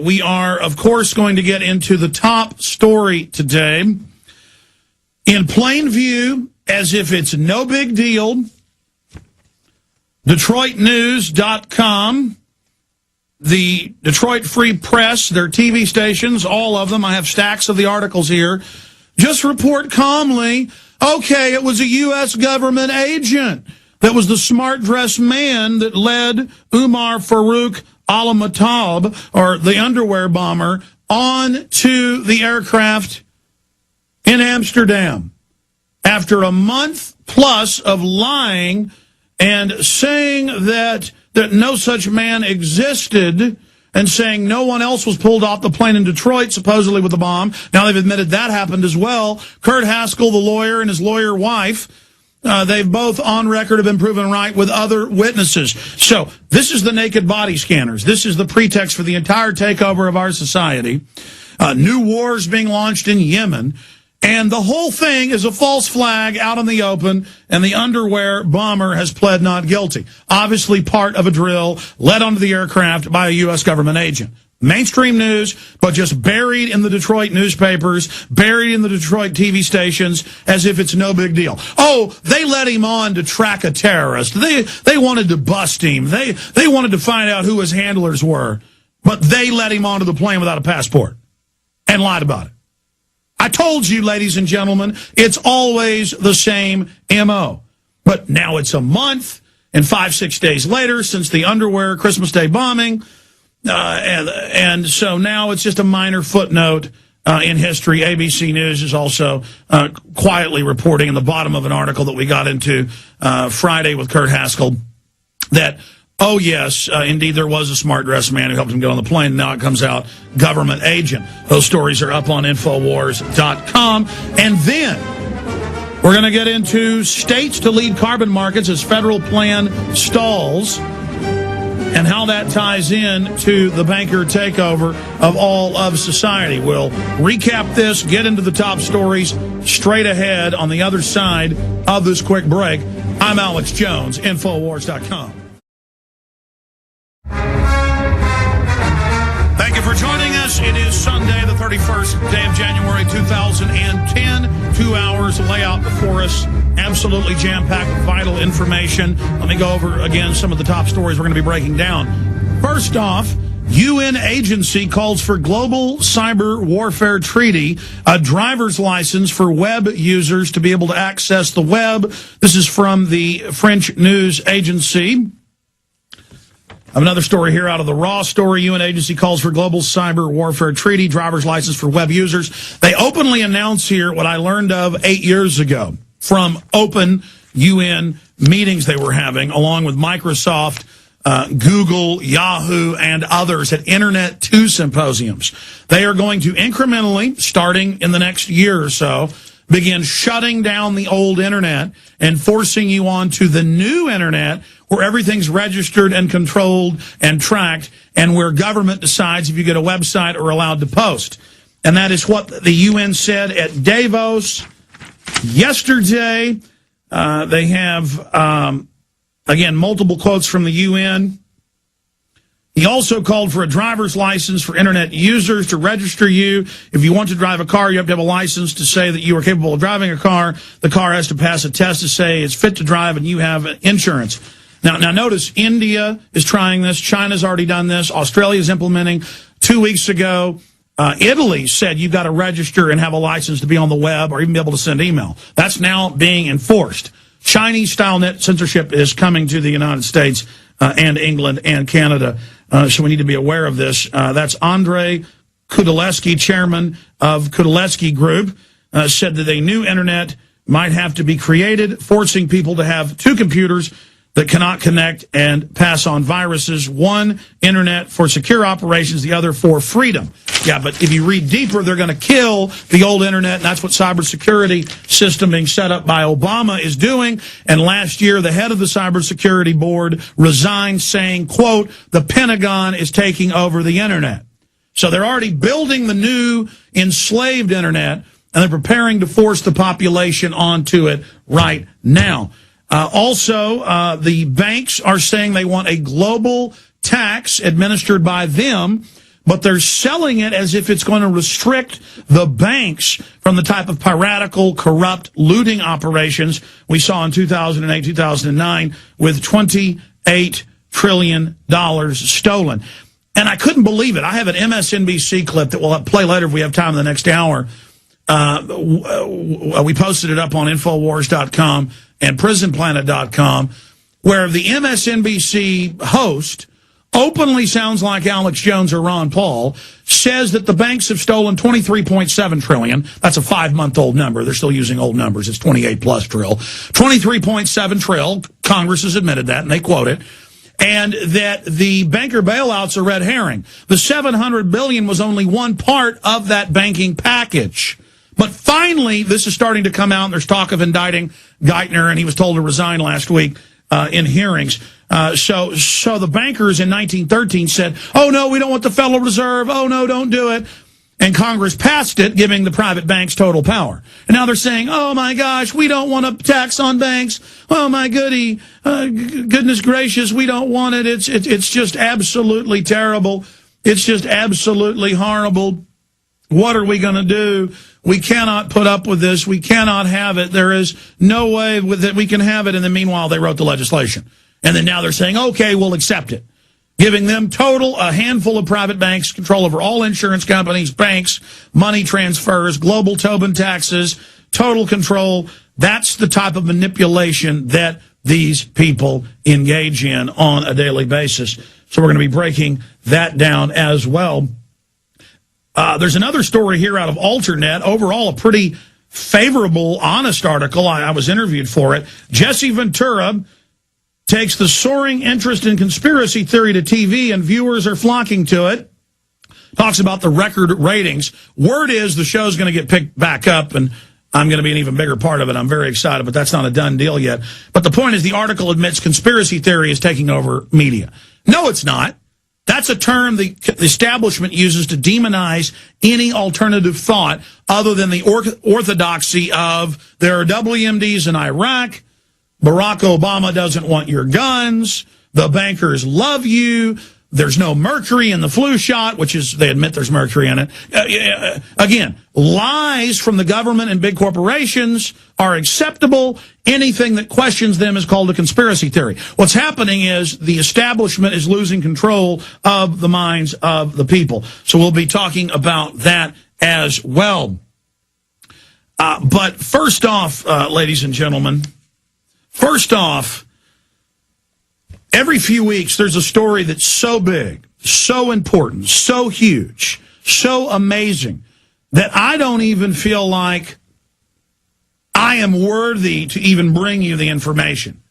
We are, of course, going to get into the top story today. In plain view, as if it's no big deal, DetroitNews.com, the Detroit Free Press, their TV stations, all of them, I have stacks of the articles here, just report calmly, okay, it was a U.S. government agent that was the smart-dressed man that led Umar Farouk al-Matab, or the underwear bomber, on to the aircraft in Amsterdam. After a month plus of lying and saying that no such man existed, and saying no one else was pulled off the plane in Detroit, supposedly with the bomb. Now they've admitted that happened as well. Kurt Haskell, the lawyer, and his lawyer wife, they've both on record have been proven right with other witnesses. So this is the naked body scanners. This is the pretext for the entire takeover of our society. New wars being launched in Yemen. And the whole thing is a false flag out in the open, and the underwear bomber has pled not guilty. Obviously part of a drill led onto the aircraft by a U.S. government agent. Mainstream news, but just buried in the Detroit newspapers, buried in the Detroit TV stations, as if it's no big deal. Oh, they let him on to track a terrorist. They wanted to bust him. They wanted to find out who his handlers were, but they let him onto the plane without a passport and lied about it. I told you, ladies and gentlemen, it's always the same M.O. But now it's a month and 5-6 days later since the underwear Christmas Day bombing, and so now it's just a minor footnote in history. ABC News is also quietly reporting in the bottom of an article that we got into Friday with Kurt Haskell that, oh, yes, indeed, there was a smart-dressed man who helped him get on the plane. Now it comes out, government agent. Those stories are up on Infowars.com. And then we're going to get into states to lead carbon markets as federal plan stalls and how that ties in to the banker takeover of all of society. We'll recap this, get into the top stories straight ahead on the other side of this quick break. I'm Alex Jones, Infowars.com. Thank you for joining us. It is Sunday, the 31st day of January 2010. 2 hours layout before us. Absolutely jam-packed with vital information. Let me go over again some of the top stories we're going to be breaking down. First off, UN agency calls for global cyber warfare treaty, a driver's license for web users to be able to access the web. This is from the French news agency. I have another story here out of the Raw story. UN agency calls for global cyber warfare treaty, driver's license for web users. They openly announce here what I learned of 8 years ago from open UN meetings they were having, along with Microsoft, Google, Yahoo, and others at Internet 2 symposiums. They are going to incrementally, starting in the next year or so, begin shutting down the old Internet and forcing you onto the new Internet, where everything's registered and controlled and tracked, and where government decides if you get a website or allowed to post. And that is what the UN said at Davos yesterday. They have, again, multiple quotes from the UN. He also called for a driver's license for Internet users to register you. If you want to drive a car, you have to have a license to say that you are capable of driving a car. The car has to pass a test to say it's fit to drive, and you have insurance. Now notice India is trying this. China's already done this. Australia's implementing. 2 weeks ago, Italy said you've got to register and have a license to be on the web or even be able to send email. That's now being enforced. Chinese-style net censorship is coming to the United States and England and Canada, so we need to be aware of this. That's Andrei Kudaleski, chairman of Kudaleski Group, said that a new Internet might have to be created, forcing people to have two computers that cannot connect and pass on viruses. One Internet for secure operations, the other for freedom. Yeah, but if you read deeper, they're going to kill the old Internet, and that's what cybersecurity system being set up by Obama is doing. And last year, the head of the cybersecurity board resigned, saying, quote, the Pentagon is taking over the Internet. So they're already building the new enslaved Internet, and they're preparing to force the population onto it right now. Also, the banks are saying they want a global tax administered by them but they're selling it as if it's going to restrict the banks from the type of piratical, corrupt looting operations we saw in 2008, 2009 with $28 trillion stolen. And I couldn't believe it. I have an MSNBC clip that we'll play later if we have time in the next hour. We posted it up on Infowars.com and PrisonPlanet.com, where the MSNBC host openly sounds like Alex Jones or Ron Paul, says that the banks have stolen $23.7 trillion. That's a 5-month-old number. They're still using old numbers. It's 28-plus trill. $23.7 trill. Congress has admitted that, and they quote it. And that the banker bailouts are red herring. The $700 billion was only one part of that banking package. But finally, this is starting to come out, and there's talk of indicting Geithner, and he was told to resign last week in hearings. So the bankers in 1913 said, oh, no, we don't want the Federal Reserve. Oh, no, don't do it. And Congress passed it, giving the private banks total power. And now they're saying, oh, my gosh, we don't want a tax on banks. Oh, my goodness gracious, we don't want it. It's just absolutely terrible. It's just absolutely horrible. What are we going to do? We cannot put up with this. We cannot have it. There is no way that we can have it. And then meanwhile, they wrote the legislation. And then now they're saying, okay, we'll accept it. Giving them a handful of private banks, control over all insurance companies, banks, money transfers, global Tobin taxes, total control. That's the type of manipulation that these people engage in on a daily basis. So we're going to be breaking that down as well. There's another story here out of Alternet. Overall, a pretty favorable, honest article. I was interviewed for it. Jesse Ventura takes the soaring interest in conspiracy theory to TV, and viewers are flocking to it. Talks about the record ratings. Word is the show's going to get picked back up, and I'm going to be an even bigger part of it. I'm very excited, but that's not a done deal yet. But the point is the article admits conspiracy theory is taking over media. No, it's not. That's a term the establishment uses to demonize any alternative thought other than the orthodoxy of there are WMDs in Iraq, Barack Obama doesn't want your guns, the bankers love you, there's no mercury in the flu shot, which is, they admit there's mercury in it. Again, lies from the government and big corporations are acceptable. Anything that questions them is called a conspiracy theory. What's happening is the establishment is losing control of the minds of the people. So we'll be talking about that as well. But first off, ladies and gentlemen, every few weeks, there's a story that's so big, so important, so huge, so amazing, that I don't even feel like I am worthy to even bring you the information.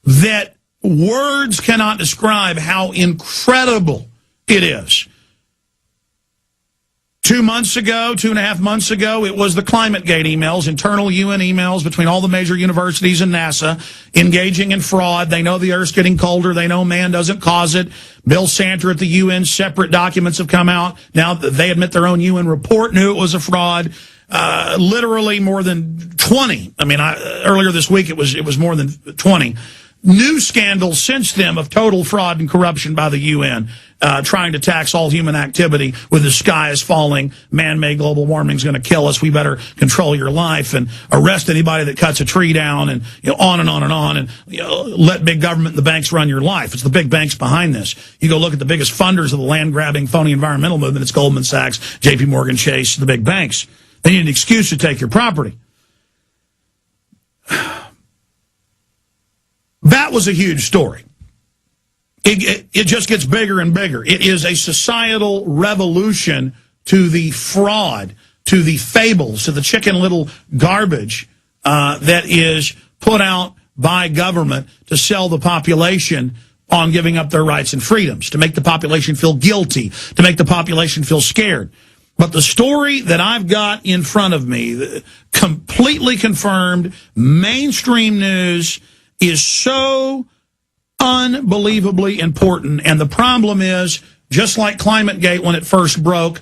That words cannot describe how incredible it is. 2.5 months ago, it was the ClimateGate emails, internal UN emails between all the major universities and NASA, engaging in fraud. They know the Earth's getting colder. They know man doesn't cause it. Bill Santer at the UN, separate documents have come out. Now they admit their own UN report knew it was a fraud. Literally more than 20. I mean, earlier this week it was more than 20. New scandals since then of total fraud and corruption by the UN, trying to tax all human activity with the sky is falling, man-made global warming is going to kill us, we better control your life and arrest anybody that cuts a tree down, and on and on and on, and let big government and the banks run your life. It's the big banks behind this. You go look at the biggest funders of the land-grabbing, phony environmental movement. It's Goldman Sachs, JP Morgan Chase, the big banks. They need an excuse to take your property. That was a huge story. It just gets bigger and bigger. It is a societal revolution to the fraud, to the fables, to the Chicken Little garbage that is put out by government to sell the population on giving up their rights and freedoms, to make the population feel guilty, to make the population feel scared. But the story that I've got in front of me, completely confirmed, mainstream news, is so unbelievably important. And the problem is, just like ClimateGate when it first broke,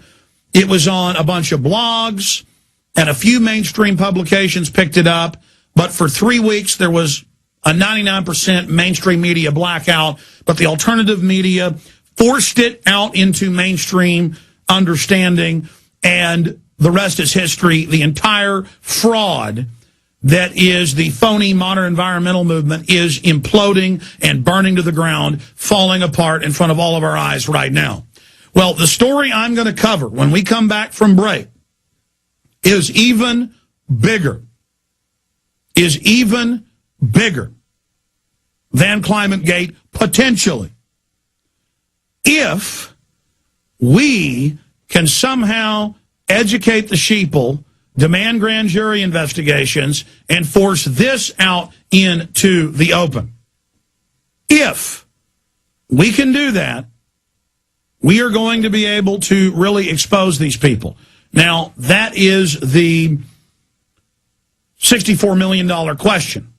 it was on a bunch of blogs, and a few mainstream publications picked it up. But for 3 weeks, there was a 99% mainstream media blackout. But the alternative media, forced it out into mainstream understanding, and the rest is history. The entire fraud that is the phony modern environmental movement is imploding and burning to the ground, falling apart in front of all of our eyes right now. Well, the story I'm going to cover when we come back from break is even bigger, than ClimateGate, potentially, if we can somehow educate the sheeple, demand grand jury investigations, and force this out into the open. If we can do that, we are going to be able to really expose these people. Now, that is the $64 million question.